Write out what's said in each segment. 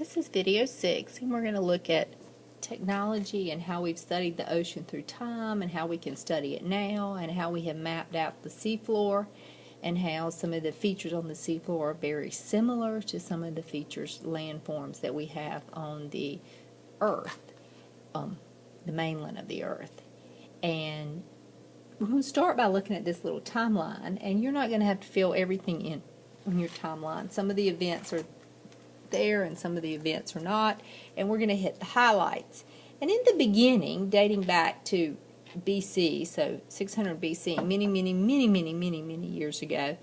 This is video 6, and we're going to look at technology and how we've studied the ocean through time and how we can study it now and how we have mapped out the seafloor and how some of the features on the seafloor are very similar to some of the features, landforms that we have on the earth, the mainland of the earth. And we're going to start by looking at this little timeline, and you're not going to have to fill everything in on your timeline. Some of the events are there and some of the events are not, and we're going to hit the highlights. And in the beginning, dating back to BC, so 600 BC, many years ago,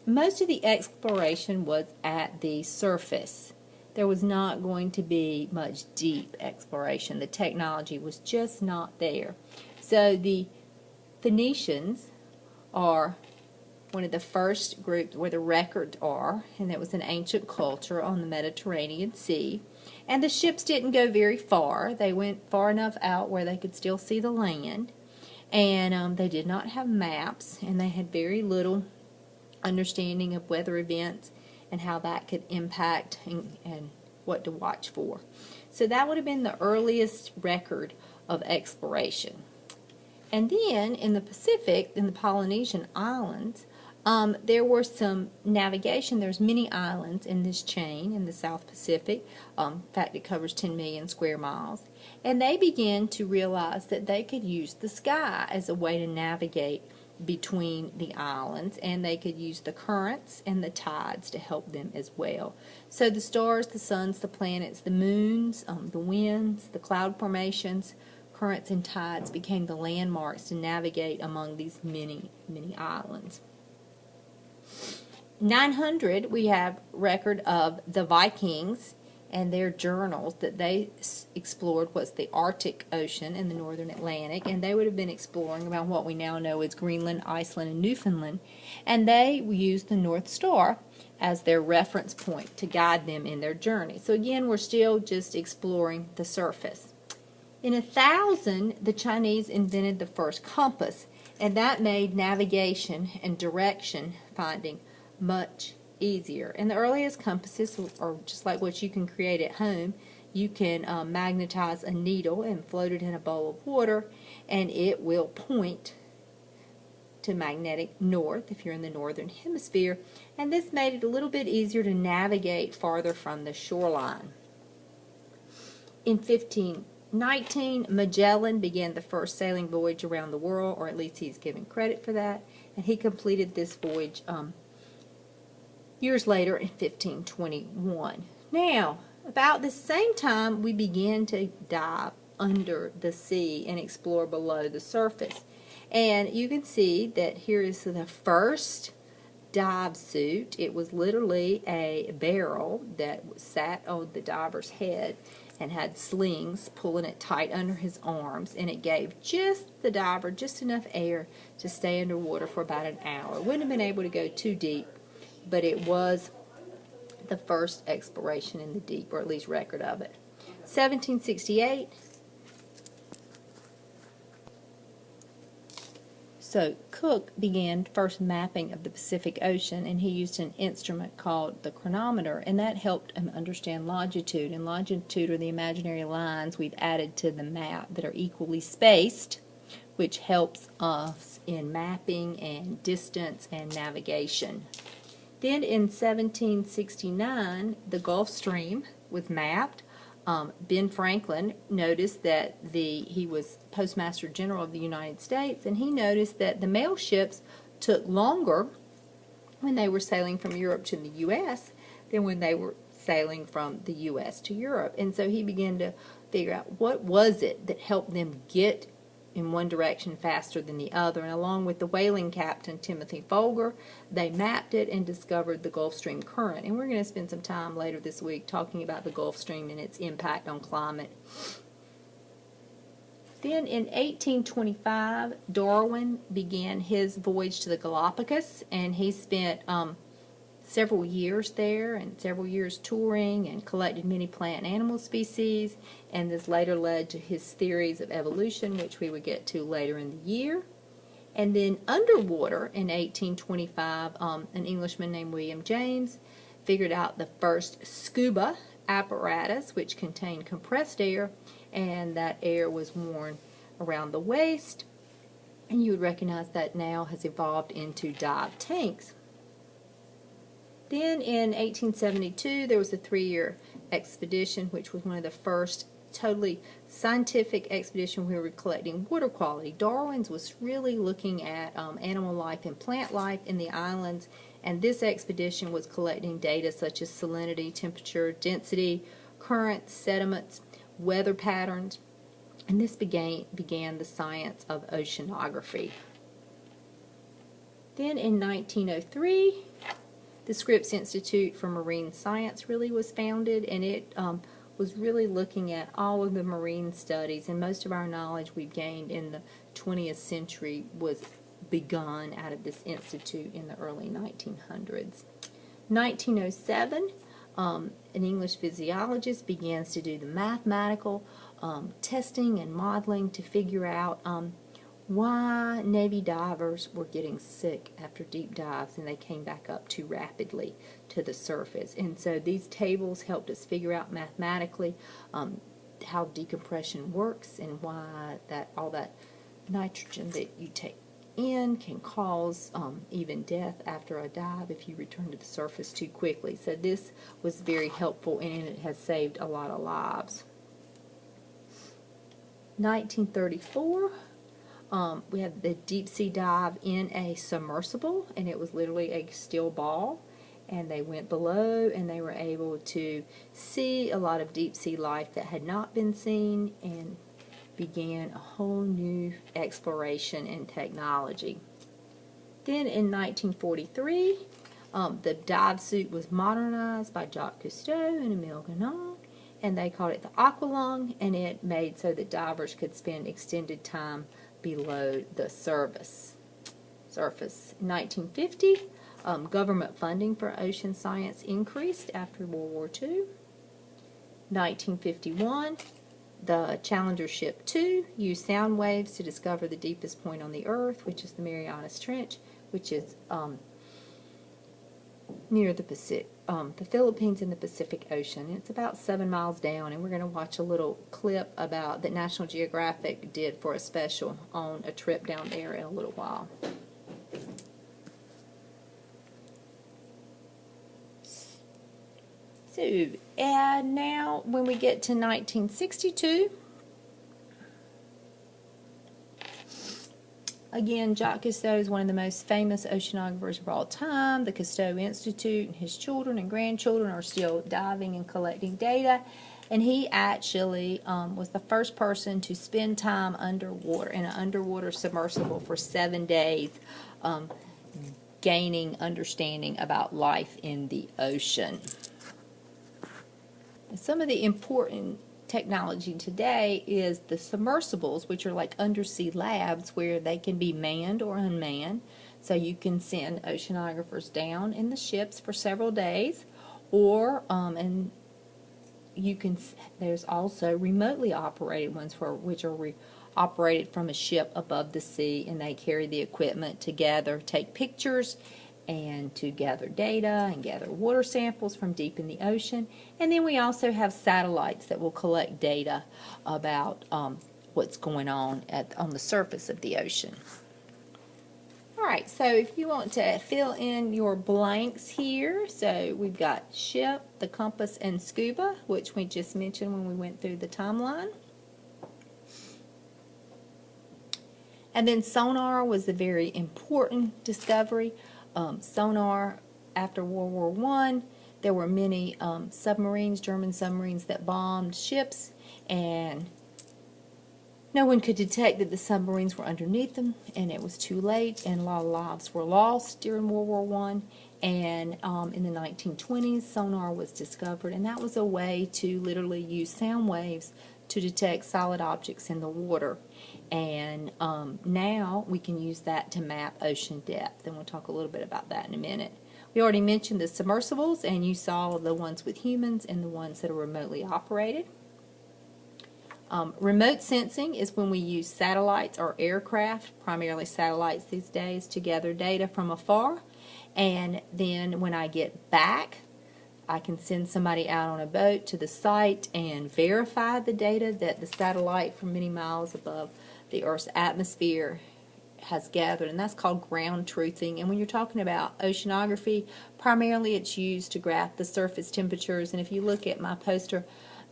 most of the exploration was at the surface. There was not going to be much deep exploration. The technology was just not there. So the Phoenicians are one of the first groups where the records are, and it was an ancient culture on the Mediterranean Sea. And the ships didn't go very far. They went far enough out where they could still see the land. And they did not have maps, and they had very little understanding of weather events and how that could impact and what to watch for. So that would have been the earliest record of exploration. And then in the Pacific, in the Polynesian Islands, there were some navigation. There's many islands in this chain in the South Pacific. In fact, it covers 10 million square miles. And they began to realize that they could use the sky as a way to navigate between the islands, and they could use the currents and the tides to help them as well. So the stars, the suns, the planets, the moons, the winds, the cloud formations, currents and tides became the landmarks to navigate among these many islands. 900, we have record of the Vikings and their journals that they explored was the Arctic Ocean and the Northern Atlantic, and they would have been exploring about what we now know as Greenland, Iceland, and Newfoundland, and they used the North Star as their reference point to guide them in their journey. So again, we're still just exploring the surface. In 1000, the Chinese invented the first compass, and that made navigation and direction finding much easier. And the earliest compasses are just like what you can create at home. You can magnetize a needle and float it in a bowl of water, and it will point to magnetic north if you're in the northern hemisphere. And this made it a little bit easier to navigate farther from the shoreline. In 1519, Magellan began the first sailing voyage around the world, or at least he's given credit for that, and he completed this voyage years later in 1521. Now, about the same time, we began to dive under the sea and explore below the surface. And you can see that here is the first dive suit. It was literally a barrel that sat on the diver's head and had slings pulling it tight under his arms, and it gave just the diver just enough air to stay underwater for about an hour. Wouldn't have been able to go too deep, but it was the first exploration in the deep, or at least record of it. 1768. So Cook began first mapping of the Pacific Ocean, and he used an instrument called the chronometer, and that helped him understand longitude. And longitude are the imaginary lines we've added to the map that are equally spaced, which helps us in mapping and distance and navigation. Then in 1769, the Gulf Stream was mapped. Ben Franklin noticed that he was Postmaster General of the United States, and he noticed that the mail ships took longer when they were sailing from Europe to the U.S. than when they were sailing from the U.S. to Europe. And so he began to figure out what was it that helped them get in one direction faster than the other. And along with the whaling captain Timothy Folger, they mapped it and discovered the Gulf Stream current. And we're going to spend some time later this week talking about the Gulf Stream and its impact on climate. Then in 1825, Darwin began his voyage to the Galapagos, and he spent several years there and several years touring and collected many plant and animal species, and this later led to his theories of evolution, which we would get to later in the year. And then underwater in 1825, an Englishman named William James figured out the first scuba apparatus which contained compressed air, and that air was worn around the waist, and you would recognize that now has evolved into dive tanks. Then in 1872 there was a 3-year expedition, which was one of the first totally scientific expedition. We were collecting water quality. Darwin's was really looking at animal life and plant life in the islands, and this expedition was collecting data such as salinity, temperature, density, currents, sediments, weather patterns, and this began the science of oceanography. Then in 1903, the Scripps Institute for Marine Science really was founded, and it was really looking at all of the marine studies, and most of our knowledge we've gained in the 20th century was begun out of this institute in the early 1900s. 1907, an English physiologist begins to do the mathematical testing and modeling to figure out why Navy divers were getting sick after deep dives and they came back up too rapidly to the surface. And so these tables helped us figure out mathematically how decompression works and why all that nitrogen that you take in can cause even death after a dive if you return to the surface too quickly. So this was very helpful, and it has saved a lot of lives. 1934, we had the deep sea dive in a submersible, and it was literally a steel ball, and they went below and they were able to see a lot of deep sea life that had not been seen, and began a whole new exploration and technology. Then in 1943, the dive suit was modernized by Jacques Cousteau and Emile Guénon, and they called it the aqualung, and it made so that divers could spend extended time below the surface. In 1950, government funding for ocean science increased after World War II. 1951, the Challenger Ship 2 used sound waves to discover the deepest point on the Earth, which is the Marianas Trench, which is near the Philippines in the Pacific Ocean. It's about 7 miles down, and we're going to watch a little clip about that National Geographic did for a special on a trip down there in a little while. So, and now when we get to 1962, again, Jacques Cousteau is one of the most famous oceanographers of all time. The Cousteau Institute and his children and grandchildren are still diving and collecting data. And he actually was the first person to spend time underwater in an underwater submersible for 7 days, gaining understanding about life in the ocean. Some of the important technology today is the submersibles, which are like undersea labs where they can be manned or unmanned. So you can send oceanographers down in the ships for several days, or and you can. There's also remotely operated ones which are operated from a ship above the sea, and they carry the equipment to take pictures, and to gather data and gather water samples from deep in the ocean. And then we also have satellites that will collect data about what's going on on the surface of the ocean. Alright, so if you want to fill in your blanks here, so we've got ship, the compass, and scuba, which we just mentioned when we went through the timeline. And then sonar was a very important discovery. Sonar, after World War I, there were many submarines, German submarines, that bombed ships, and no one could detect that the submarines were underneath them, and it was too late, and a lot of lives were lost during World War I. And in the 1920s, sonar was discovered, and that was a way to literally use sound waves to detect solid objects in the water. And now we can use that to map ocean depth, and we'll talk a little bit about that in a minute. We already mentioned the submersibles, and you saw the ones with humans and the ones that are remotely operated. Remote sensing is when we use satellites or aircraft, primarily satellites these days, to gather data from afar. And then when I get back I can send somebody out on a boat to the site and verify the data that the satellite from many miles above the Earth's atmosphere has gathered, and that's called ground truthing. And when you're talking about oceanography, primarily it's used to graph the surface temperatures. And if you look at my poster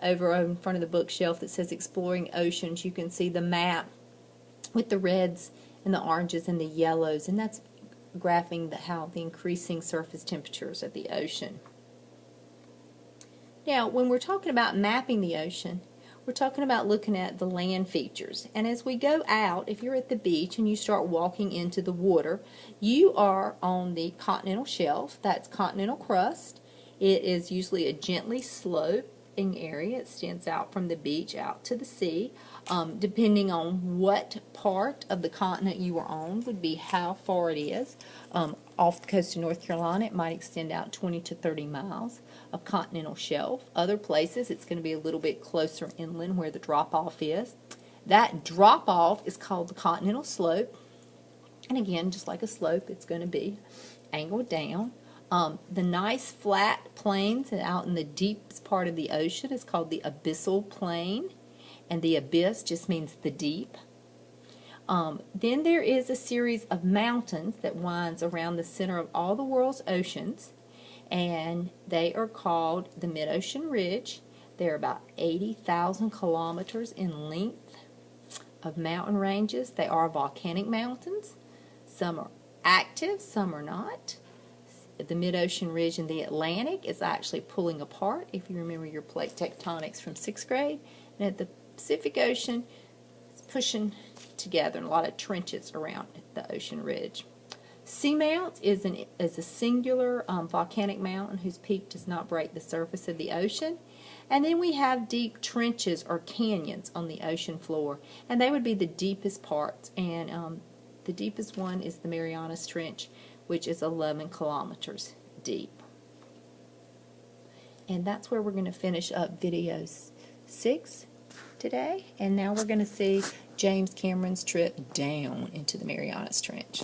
over in front of the bookshelf that says Exploring Oceans, you can see the map with the reds and the oranges and the yellows, and that's graphing how the increasing surface temperatures of the ocean. Now, when we're talking about mapping the ocean, we're talking about looking at the land features. And as we go out, if you're at the beach and you start walking into the water, you are on the continental shelf. That's continental crust. It is usually a gently sloping area. It extends out from the beach out to the sea. Depending on what part of the continent you are on would be how far it is. Off the coast of North Carolina, it might extend out 20 to 30 miles of continental shelf. Other places, it's going to be a little bit closer inland where the drop-off is. That drop-off is called the continental slope. And again, just like a slope, it's going to be angled down. The nice flat plains out in the deepest part of the ocean is called the abyssal plain. And the abyss just means the deep. Then there is a series of mountains that winds around the center of all the world's oceans, and they are called the mid-ocean ridge. They're about 80,000 kilometers in length of mountain ranges. They are volcanic mountains. Some are active, some are not. The mid-ocean ridge in the Atlantic is actually pulling apart, if you remember your plate tectonics from 6th grade. And at the Pacific Ocean, it's pushing together, and a lot of trenches around the ocean ridge. Seamount is a singular volcanic mountain whose peak does not break the surface of the ocean. And then we have deep trenches or canyons on the ocean floor, and they would be the deepest parts. And the deepest one is the Marianas Trench, which is 11 kilometers deep. And that's where we're going to finish up video 6 today. And now we're going to see James Cameron's trip down into the Marianas Trench.